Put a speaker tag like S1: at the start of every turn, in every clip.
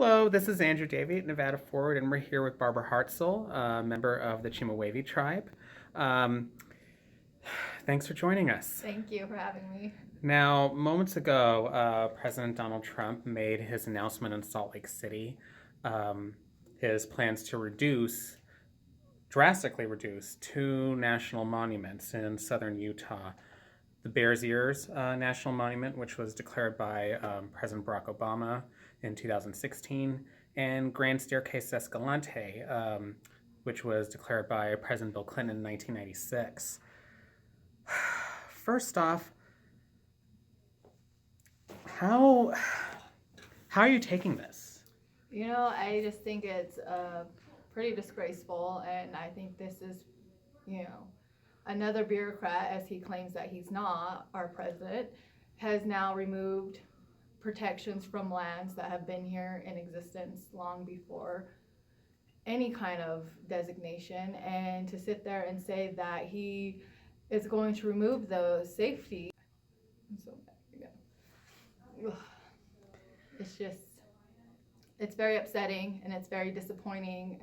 S1: Hello, this is Andrew Davey at Nevada Forward, and we're here with Barbara Hartzell, a member of the Chimawave tribe. Um, Thanks for joining us.
S2: Thank you for having me.
S1: Now, moments ago, President Donald Trump made his announcement in Salt Lake City, um, his plans to drastically reduce two national monuments in southern Utah. The Bears Ears National Monument, which was declared by President Barack Obama in 2016, and Grand Staircase Escalante, which was declared by President Bill Clinton in 1996. First off, how are you taking this?
S2: I just think it's pretty disgraceful, and I think this is, another bureaucrat, as he claims that he's not, our president, has now removed protections from lands that have been here in existence long before any kind of designation, and to sit there and say that he is going to remove those safety. So, it's very upsetting and it's very disappointing,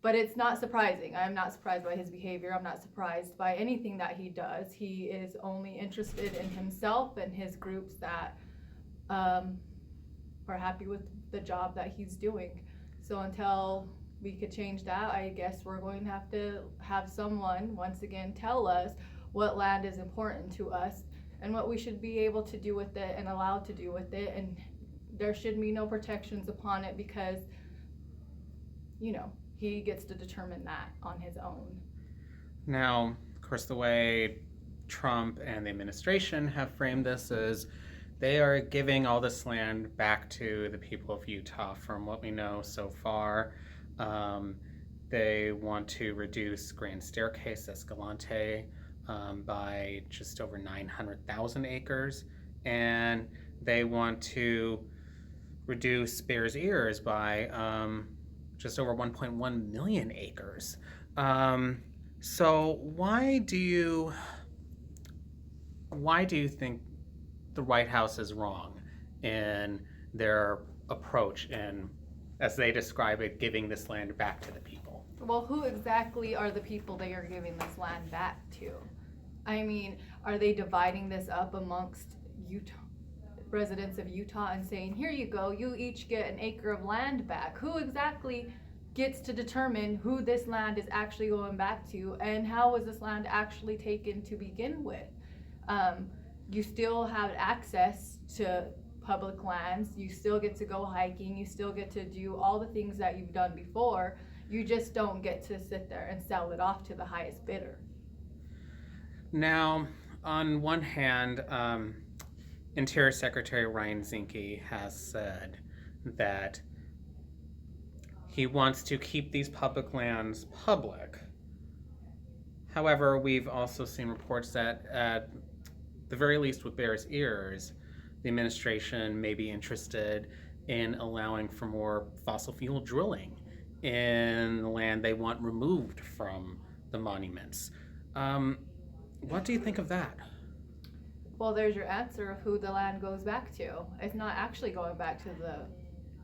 S2: but it's not surprising. I'm not surprised by his behavior. I'm not surprised by anything that he does. He is only interested in himself and his groups that are happy with the job that he's doing. So until we could change that, I guess we're going to have someone once again tell us what land is important to us and what we should be able to do with it and allowed to do with it, and there should be no protections upon it because he gets to determine that on his own.
S1: Now, of course, the way Trump and the administration have framed this is they are giving all this land back to the people of Utah. From what we know so far, they want to reduce Grand Staircase Escalante by just over 900,000 acres, and they want to reduce Bears Ears by just over 1.1 million acres. So why do you think the White House is wrong in their approach in, as they describe it, giving this land back to the people?
S2: Well, who exactly are the people they are giving this land back to? I mean, are they dividing this up amongst residents of Utah and saying, here you go, you each get an acre of land back? Who exactly gets to determine who this land is actually going back to, and how was this land actually taken to begin with? You still have access to public lands, you still get to go hiking, you still get to do all the things that you've done before. You just don't get to sit there and sell it off to the highest bidder.
S1: Now, on one hand, Interior Secretary Ryan Zinke has said that he wants to keep these public lands public. However, we've also seen reports that at the very least with Bears Ears, the administration may be interested in allowing for more fossil fuel drilling in the land they want removed from the monuments. What do you think of that?
S2: Well, there's your answer of who the land goes back to. It's not actually going back to the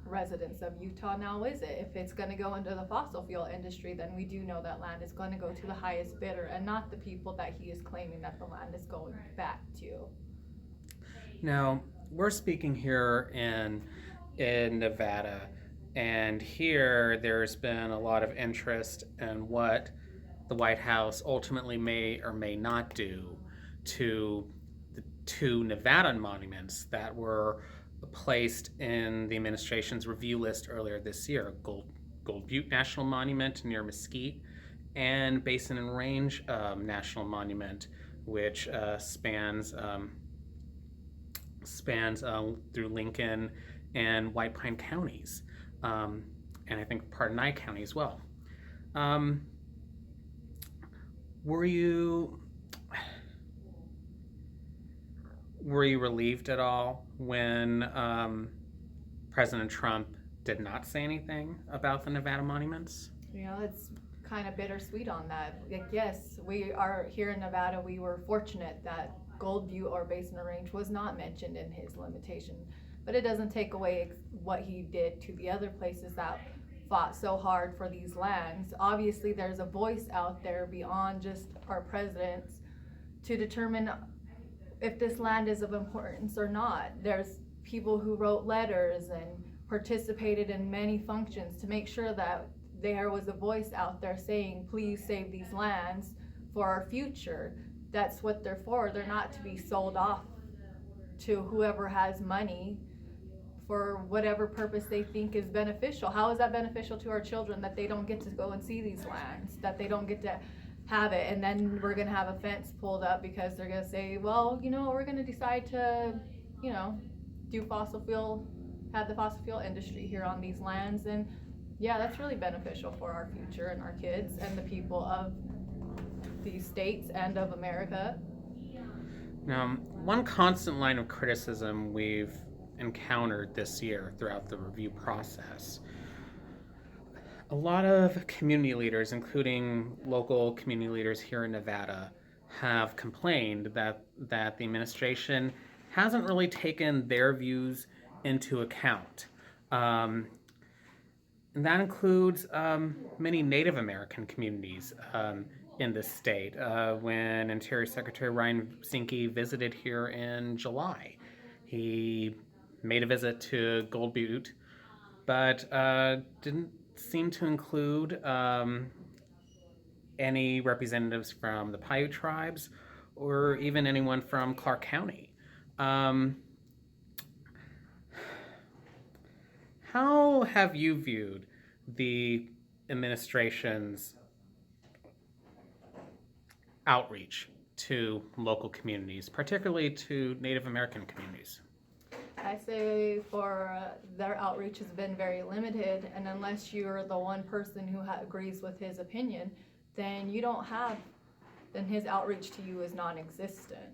S2: residents of Utah now, is it? If it's going to go into the fossil fuel industry, then we do know that land is going to go to the highest bidder and not the people that he is claiming that the land is going back to.
S1: Now, we're speaking here in Nevada, and here there's been a lot of interest in what the White House ultimately may or may not do to the two Nevada monuments that were placed in the administration's review list earlier this year: Gold Butte National Monument near Mesquite, and Basin and Range National Monument, which spans through Lincoln and White Pine counties, and I think part of Nye County as well. Were you relieved at all when President Trump did not say anything about the Nevada monuments?
S2: It's kind of bittersweet on that. Like, yes, we are here in Nevada. We were fortunate that Gold Butte or Basin Range was not mentioned in his limitation but it doesn't take away what he did to the other places that fought so hard for these lands. Obviously, there's a voice out there beyond just our presidents to determine if this land is of importance or not. There's people who wrote letters and participated in many functions to make sure that there was a voice out there saying, please save these lands for our future. That's what they're for. They're not to be sold off to whoever has money for whatever purpose they think is beneficial. How is that beneficial to our children that they don't get to go and see these lands, that they don't get to have it, and then we're gonna have a fence pulled up because they're gonna say, well, we're gonna decide to, do have the fossil fuel industry here on these lands. And yeah, that's really beneficial for our future and our kids and the people of these states and of America.
S1: Now, one constant line of criticism we've encountered this year throughout the review process, a lot of community leaders, including local community leaders here in Nevada, have complained that the administration hasn't really taken their views into account. And that includes many Native American communities in this state. When Interior Secretary Ryan Zinke visited here in July, he made a visit to Gold Butte, but didn't seem to include any representatives from the Paiute tribes or even anyone from Clark County. How have you viewed the administration's outreach to local communities, particularly to Native American communities?
S2: I say for their outreach has been very limited, and unless you're the one person who agrees with his opinion, then then his outreach to you is non-existent.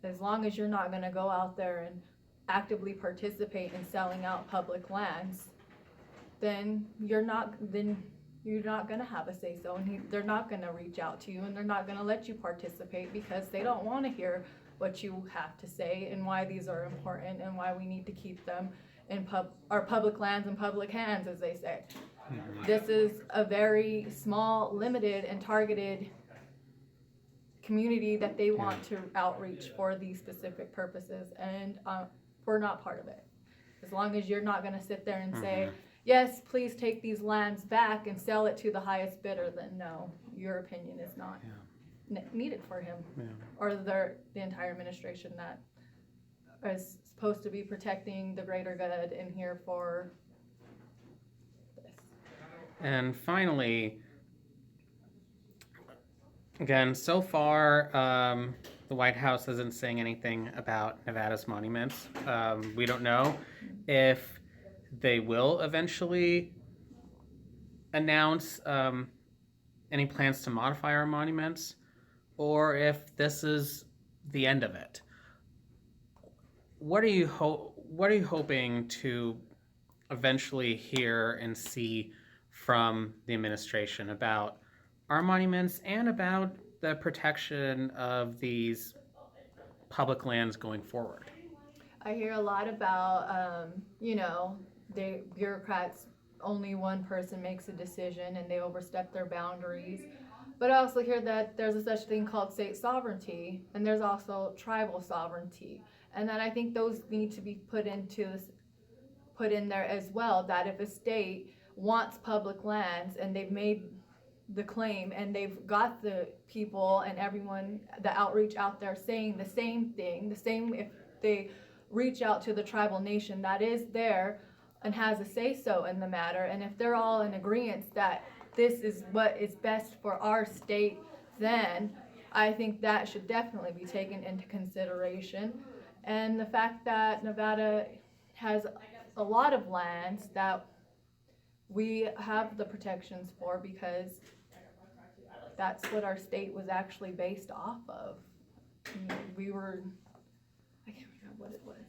S2: As long as you're not going to go out there and actively participate in selling out public lands, then you're not going to have a say-so, and they're not going to reach out to you, and they're not going to let you participate because they don't want to hear what you have to say and why these are important and why we need to keep them in our public lands in public hands, as they say. Mm-hmm. This is a very small, limited, and targeted community that they want to outreach for these specific purposes, and we're not part of it. As long as you're not going to sit there and say, yes, please take these lands back and sell it to the highest bidder, then no, your opinion is not needed for him or the entire administration that is supposed to be protecting the greater good in here for this.
S1: And finally, again, so far, the White House isn't saying anything about Nevada's monuments. We don't know if they will eventually announce any plans to modify our monuments, or if this is the end of it. What are you hoping to eventually hear and see from the administration about our monuments and about the protection of these public lands going forward?
S2: I hear a lot about, the bureaucrats, only one person makes a decision and they overstep their boundaries. But I also hear that there's a such thing called state sovereignty, and there's also tribal sovereignty. And that I think those need to be put in there as well, that if a state wants public lands and they've made the claim and they've got the people and everyone, the outreach out there saying the same thing, if they reach out to the tribal nation that is there and has a say-so in the matter, and if they're all in agreement that this is what is best for our state, then I think that should definitely be taken into consideration. And the fact that Nevada has a lot of lands that we have the protections for because that's what our state was actually based off of. I can't remember what it was.